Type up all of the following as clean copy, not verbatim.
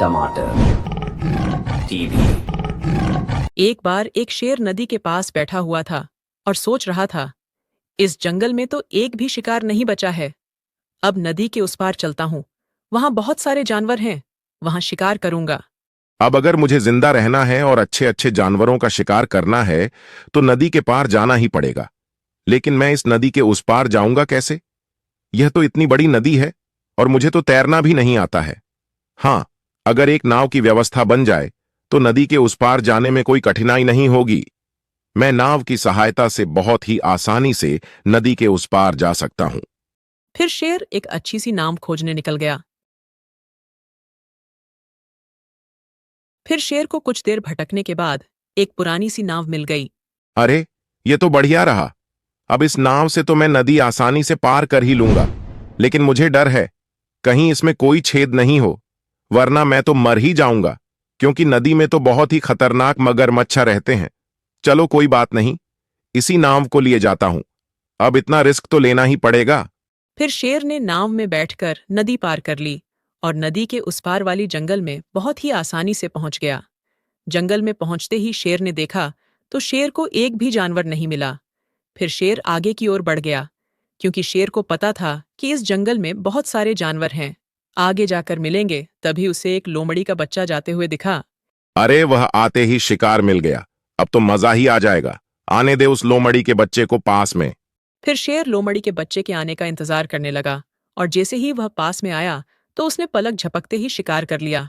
टमाटर, टीवी। एक बार एक शेर नदी के पास बैठा हुआ था और सोच रहा था, इस जंगल में तो एक भी शिकार नहीं बचा है। अब नदी के उस पार चलता हूँ, वहां बहुत सारे जानवर हैं, वहां शिकार करूंगा। अब अगर मुझे जिंदा रहना है और अच्छे अच्छे जानवरों का शिकार करना है तो नदी के पार जाना ही पड़ेगा। लेकिन मैं इस नदी के उस पार जाऊंगा कैसे? यह तो इतनी बड़ी नदी है और मुझे तो तैरना भी नहीं आता है। हाँ, अगर एक नाव की व्यवस्था बन जाए तो नदी के उस पार जाने में कोई कठिनाई नहीं होगी। मैं नाव की सहायता से बहुत ही आसानी से नदी के उस पार जा सकता हूं। फिर शेर एक अच्छी सी नाव खोजने निकल गया। फिर शेर को कुछ देर भटकने के बाद एक पुरानी सी नाव मिल गई। अरे, ये तो बढ़िया रहा। अब इस नाव से तो मैं नदी आसानी से पार कर ही लूंगा। लेकिन मुझे डर है, कहीं इसमें कोई छेद नहीं हो, वरना मैं तो मर ही जाऊंगा, क्योंकि नदी में तो बहुत ही खतरनाक मगरमच्छ रहते हैं। चलो कोई बात नहीं, इसी नाव को लिए जाता हूं। अब इतना रिस्क तो लेना ही पड़ेगा। फिर शेर ने नाव में बैठकर नदी पार कर ली और नदी के उस पार वाली जंगल में बहुत ही आसानी से पहुंच गया। जंगल में पहुंचते ही शेर ने देखा तो शेर को एक भी जानवर नहीं मिला। फिर शेर आगे की ओर बढ़ गया, क्योंकि शेर को पता था कि इस जंगल में बहुत सारे जानवर हैं। आगे जाकर मिलेंगे, तभी उसे एक लोमड़ी का बच्चा जाते हुए दिखा। अरे, वह आते ही शिकार मिल गया। अब तो मजा ही आ जाएगा। आने दे उस लोमड़ी के बच्चे को पास में। फिर शेर लोमड़ी के बच्चे के आने का इंतजार करने लगा और जैसे ही वह पास में आया तो उसने पलक झपकते ही शिकार कर लिया।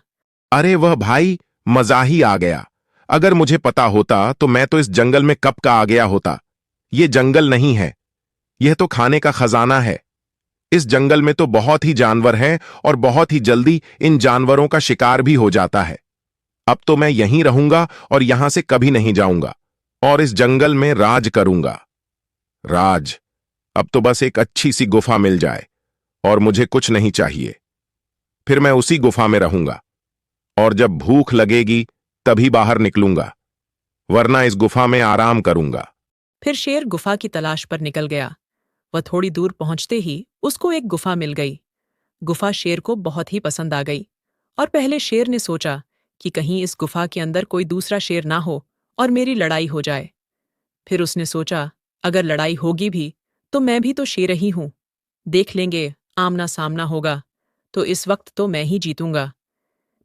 अरे वह भाई, मजा ही आ गया। अगर मुझे पता होता तो मैं तो इस जंगल में कब का आ गया होता। ये जंगल नहीं है, यह तो खाने का खजाना है। इस जंगल में तो बहुत ही जानवर हैं और बहुत ही जल्दी इन जानवरों का शिकार भी हो जाता है। अब तो मैं यहीं रहूंगा और यहां से कभी नहीं जाऊंगा और इस जंगल में राज करूंगा। राज। अब तो बस एक अच्छी सी गुफा मिल जाए और मुझे कुछ नहीं चाहिए। फिर मैं उसी गुफा में रहूंगा और जब भूख लगेगी तभी बाहर निकलूंगा, वरना इस गुफा में आराम करूंगा। फिर शेर गुफा की तलाश पर निकल गया। वह थोड़ी दूर पहुंचते ही उसको एक गुफा मिल गई। गुफा शेर को बहुत ही पसंद आ गई और पहले शेर ने सोचा कि कहीं इस गुफा के अंदर कोई दूसरा शेर ना हो और मेरी लड़ाई हो जाए। फिर उसने सोचा, अगर लड़ाई होगी भी तो मैं भी तो शेर ही हूं, देख लेंगे, आमना सामना होगा, तो इस वक्त तो मैं ही जीतूंगा।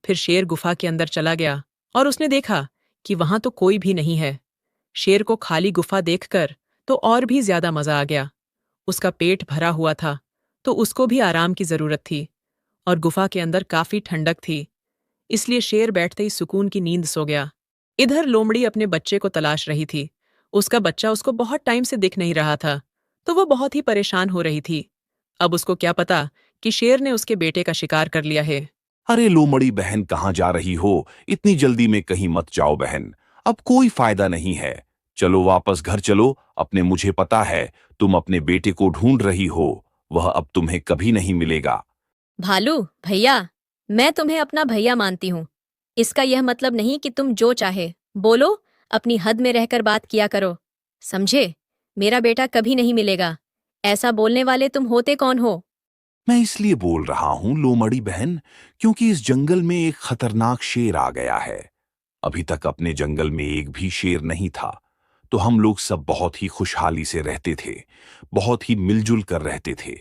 फिर शेर गुफा के अंदर चला गया और उसने देखा कि वहां तो कोई भी नहीं है। शेर को खाली गुफा देखकर तो और भी ज्यादा मजा आ गया। उसका पेट भरा हुआ था तो उसको भी आराम की जरूरत थी और गुफा के अंदर काफी ठंडक थी, इसलिए शेर बैठते ही सुकून की नींद सो गया। इधर लोमड़ी अपने बच्चे को तलाश रही थी। उसका बच्चा उसको बहुत टाइम से दिख नहीं रहा था, तो वो बहुत ही परेशान हो रही थी। अब उसको क्या पता कि शेर ने उसके बेटे का शिकार कर लिया है। अरे लोमड़ी बहन, कहाँ जा रही हो? इतनी जल्दी में कहीं मत जाओ बहन, अब कोई फायदा नहीं है। चलो वापस घर चलो। अपने मुझे पता है तुम अपने बेटे को ढूंढ रही हो, वह अब तुम्हें कभी नहीं मिलेगा। भालू भैया, मैं तुम्हें अपना भैया मानती हूँ। इसका यह मतलब नहीं कि तुम जो चाहे बोलो, अपनी हद में रहकर बात किया करो, समझे? मेरा बेटा कभी नहीं मिलेगा। ऐसा बोलने वाले तुम होते कौन हो? मैं इसलिए बोल रहा हूं लोमड़ी बहन, क्योंकि इस जंगल में एक खतरनाक शेर आ गया है। अभी तक अपने जंगल में एक भी शेर नहीं था, तो हम लोग सब बहुत ही खुशहाली से रहते थे, बहुत ही मिलजुल कर रहते थे।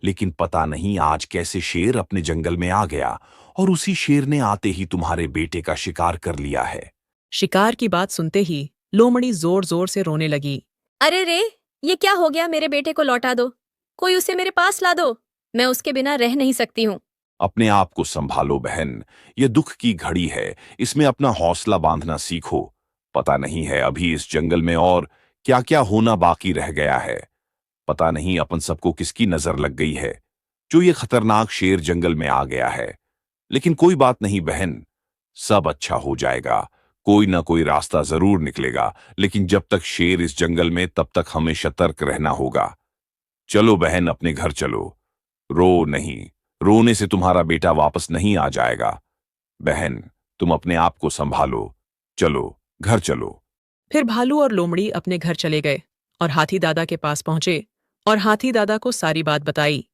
लेकिन पता नहीं आज कैसे शेर अपने जंगल में आ गया और उसी शेर ने आते ही तुम्हारे बेटे का शिकार कर लिया है। शिकार की बात सुनते ही लोमड़ी जोर जोर से रोने लगी। अरे रे, ये क्या हो गया? मेरे बेटे को लौटा दो, कोई उसे मेरे पास ला दो, मैं उसके बिना रह नहीं सकती हूँ। अपने आप को संभालो बहन, यह दुख की घड़ी है, इसमें अपना हौसला बांधना सीखो। पता नहीं है अभी इस जंगल में और क्या क्या होना बाकी रह गया है। पता नहीं अपन सबको किसकी नजर लग गई है जो ये खतरनाक शेर जंगल में आ गया है। लेकिन कोई बात नहीं बहन, सब अच्छा हो जाएगा, कोई ना कोई रास्ता जरूर निकलेगा। लेकिन जब तक शेर इस जंगल में तब तक हमें सतर्क रहना होगा। चलो बहन, अपने घर चलो। रो नहीं, रोने से तुम्हारा बेटा वापस नहीं आ जाएगा। बहन, तुम अपने आप को संभालो, चलो घर चलो। फिर भालू और लोमड़ी अपने घर चले गए और हाथी दादा के पास पहुंचे और हाथी दादा को सारी बात बताई।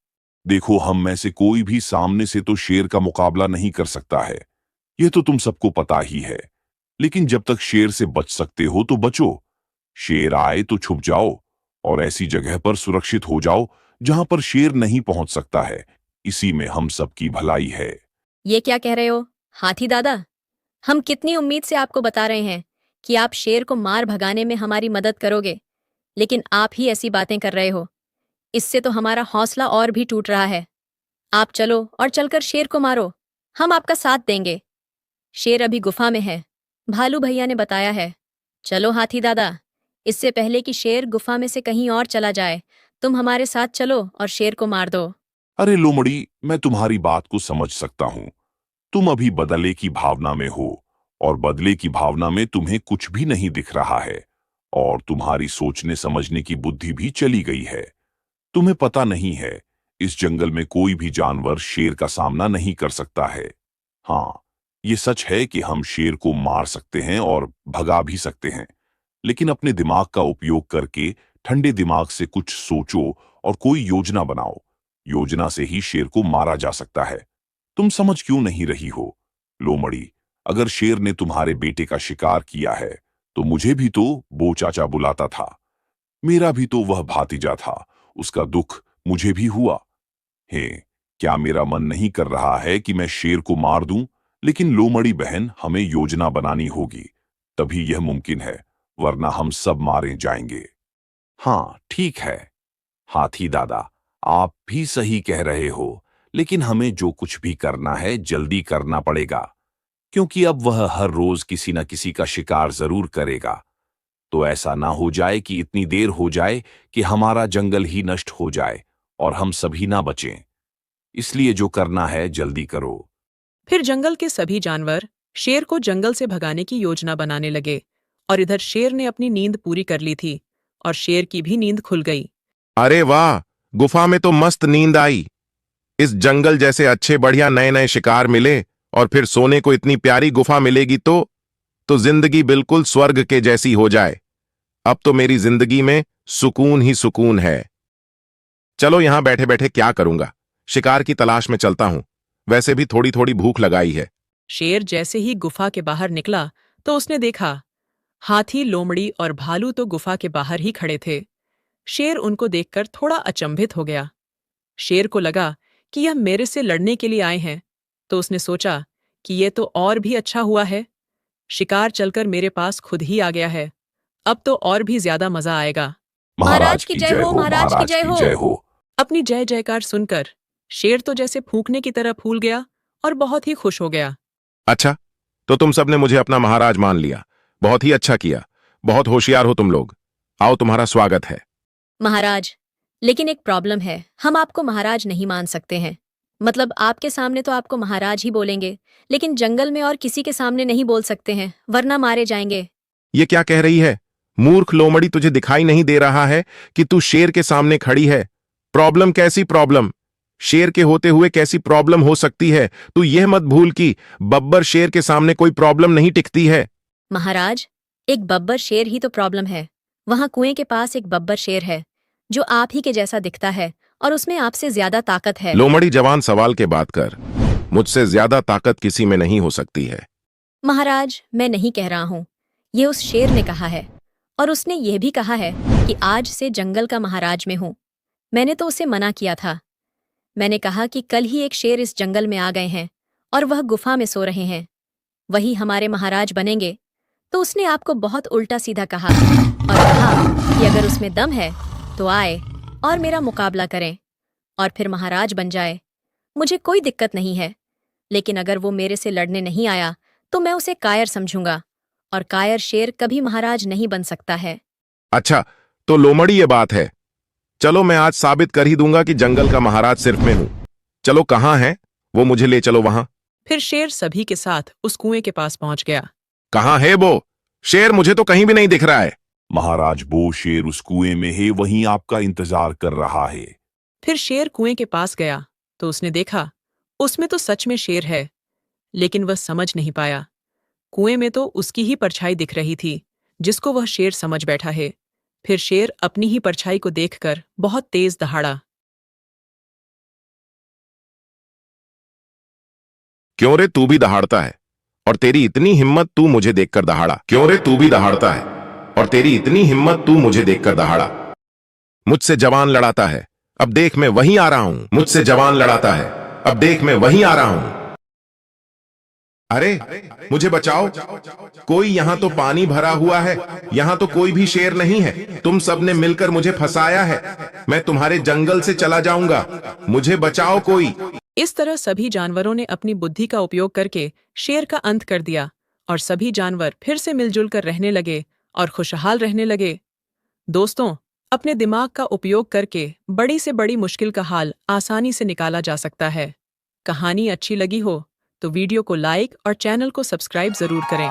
देखो, हम में से कोई भी सामने से तो शेर का मुकाबला नहीं कर सकता है, ये तो तुम सबको पता ही है, लेकिन जब तक शेर से बच सकते हो तो बचो। शेर आए तो छुप जाओ और ऐसी जगह पर सुरक्षित हो जाओ जहां पर शेर नहीं पहुंच सकता है। इसी में हम सबकी भलाई है। ये क्या कह रहे हो हाथी दादा? हम कितनी उम्मीद से आपको बता रहे हैं कि आप शेर को मार भगाने में हमारी मदद करोगे, लेकिन आप ही ऐसी बातें कर रहे हो। इससे तो हमारा हौसला और भी टूट रहा है। आप चलो और चलकर शेर को मारो, हम आपका साथ देंगे। शेर अभी गुफा में है, भालू भैया ने बताया है। चलो हाथी दादा, इससे पहले कि शेर गुफा में से कहीं और चला जाए, तुम हमारे साथ चलो और शेर को मार दो। अरे लोमड़ी, मैं तुम्हारी बात को समझ सकता हूं। तुम अभी बदले की भावना में हो और बदले की भावना में तुम्हें कुछ भी नहीं दिख रहा है और तुम्हारी सोचने समझने की बुद्धि भी चली गई है। तुम्हें पता नहीं है, इस जंगल में कोई भी जानवर शेर का सामना नहीं कर सकता है। हाँ, ये सच है कि हम शेर को मार सकते हैं और भगा भी सकते हैं, लेकिन अपने दिमाग का उपयोग करके ठंडे दिमाग से कुछ सोचो और कोई योजना बनाओ। योजना से ही शेर को मारा जा सकता है। तुम समझ क्यों नहीं रही हो लोमड़ी? अगर शेर ने तुम्हारे बेटे का शिकार किया है तो मुझे भी तो बो चाचा बुलाता था। मेरा भी तो वह भातीजा था, उसका दुख मुझे भी हुआ है। क्या मेरा मन नहीं कर रहा है कि मैं शेर को मार दूं? लेकिन लोमड़ी बहन, हमें योजना बनानी होगी, तभी यह मुमकिन है, वरना हम सब मारे जाएंगे। हाँ ठीक है हाथी दादा, आप भी सही कह रहे हो, लेकिन हमें जो कुछ भी करना है जल्दी करना पड़ेगा, क्योंकि अब वह हर रोज किसी न किसी का शिकार जरूर करेगा। तो ऐसा ना हो जाए कि इतनी देर हो जाए कि हमारा जंगल ही नष्ट हो जाए और हम सभी ना बचें। इसलिए जो करना है जल्दी करो। फिर जंगल के सभी जानवर शेर को जंगल से भगाने की योजना बनाने लगे और इधर शेर ने अपनी नींद पूरी कर ली थी और शेर की भी नींद खुल गई। अरे वाह, गुफा में तो मस्त नींद आई। इस जंगल जैसे अच्छे बढ़िया नए नए शिकार मिले और फिर सोने को इतनी प्यारी गुफा मिलेगी तो जिंदगी बिल्कुल स्वर्ग के जैसी हो जाए। अब तो मेरी जिंदगी में सुकून ही सुकून है। चलो यहां बैठे बैठे क्या करूंगा, शिकार की तलाश में चलता हूं। वैसे भी थोड़ी थोड़ी भूख लगाई है। शेर जैसे ही गुफा के बाहर निकला तो उसने देखा हाथी, लोमड़ी और भालू तो गुफा के बाहर ही खड़े थे। शेर उनको देखकर थोड़ा अचंभित हो गया। शेर को लगा कि यह मेरे से लड़ने के लिए आए हैं, तो उसने सोचा कि यह तो और भी अच्छा हुआ है। शिकार चलकर मेरे पास खुद ही आ गया है, अब तो और भी ज्यादा मजा आएगा। महाराज की जय हो, महाराज की जय हो। अपनी जय जयकार सुनकर शेर तो जैसे फूंकने की तरह फूल गया और बहुत ही खुश हो गया। अच्छा, तो तुम सबने मुझे अपना महाराज मान लिया। बहुत ही अच्छा किया। बहुत होशियार हो तुम लोग। आओ, तुम्हारा स्वागत है। महाराज, लेकिन एक प्रॉब्लम है, हम आपको महाराज नहीं मान सकते हैं। मतलब आपके सामने तो आपको महाराज ही बोलेंगे, लेकिन जंगल में और किसी के सामने नहीं बोल सकते हैं, वरना मारे जाएंगे। ये क्या कह रही है? मूर्ख लोमड़ी, तुझे दिखाई नहीं दे रहा है कि तू शेर के सामने खड़ी है? प्रॉब्लम? कैसी प्रॉब्लम? शेर के होते हुए कैसी प्रॉब्लम हो सकती है? तू यह मत भूल कि बब्बर शेर के सामने कोई प्रॉब्लम नहीं टिकती है। महाराज, एक बब्बर शेर ही तो प्रॉब्लम है। वहां कुएं के पास एक बब्बर शेर है जो आप ही के जैसा दिखता है और उसमें आपसे ज्यादा ताकत है। लोमड़ी, जवान सवाल के बात कर। मुझसे ज्यादा ताकत किसी में नहीं हो सकती है। महाराज, मैं नहीं कह रहा हूँ, ये उस शेर ने कहा है, और उसने ये भी कहा है कि आज से जंगल का महाराज मैं हूँ। मैंने तो उसे मना किया था। मैंने कहा कि कल ही एक शेर इस जंगल में आ गए हैं और वह गुफा में सो रहे हैं, वही हमारे महाराज बनेंगे। तो उसने आपको बहुत उल्टा सीधा कहा और कहा कि अगर उसमें दम है तो आए और मेरा मुकाबला करें और फिर महाराज बन जाए। मुझे कोई दिक्कत नहीं है, लेकिन अगर वो मेरे से लड़ने नहीं आया तो मैं उसे कायर समझूंगा, और कायर शेर कभी महाराज नहीं बन सकता है। अच्छा, तो लोमड़ी ये बात है। चलो, मैं आज साबित कर ही दूंगा कि जंगल का महाराज सिर्फ मैं हूं। चलो, कहां है वो? मुझे ले चलो वहां। फिर शेर सभी के साथ उस कुएं के पास पहुंच गया। कहां है वो शेर? मुझे तो कहीं भी नहीं दिख रहा है। महाराज, वो शेर उस कुएं में है, वहीं आपका इंतजार कर रहा है। फिर शेर कुएं के पास गया तो उसने देखा उसमें तो सच में शेर है, लेकिन वह समझ नहीं पाया। कुएं में तो उसकी ही परछाई दिख रही थी जिसको वह शेर समझ बैठा है। फिर शेर अपनी ही परछाई को देखकर बहुत तेज दहाड़ा। क्यों रे, तू भी दहाड़ता है? और तेरी इतनी हिम्मत तू मुझे देखकर दहाड़ा। क्यों रे, तू भी दहाड़ता है? और तेरी इतनी हिम्मत तू मुझे देखकर दहाड़ा। मुझसे जवान लड़ाता है, अब देख मैं वहीं आ रहा हूं। मुझसे जवान लड़ाता है, अब देख मैं वहीं आ रहा हूं। अरे मुझे बचाओ, कोई यहां तो पानी भरा हुआ है, यहां तो कोई भी शेर नहीं है। तुम सबने मिलकर मुझे फंसाया है, मैं तुम्हारे जंगल से चला जाऊंगा, मुझे बचाओ कोई। इस तरह सभी जानवरों ने अपनी बुद्धि का उपयोग करके शेर का अंत कर दिया और सभी जानवर फिर से मिलजुल कर रहने लगे और खुशहाल रहने लगे। दोस्तों, अपने दिमाग का उपयोग करके बड़ी से बड़ी मुश्किल का हाल आसानी से निकाला जा सकता है। कहानी अच्छी लगी हो तो वीडियो को लाइक और चैनल को सब्सक्राइब जरूर करें।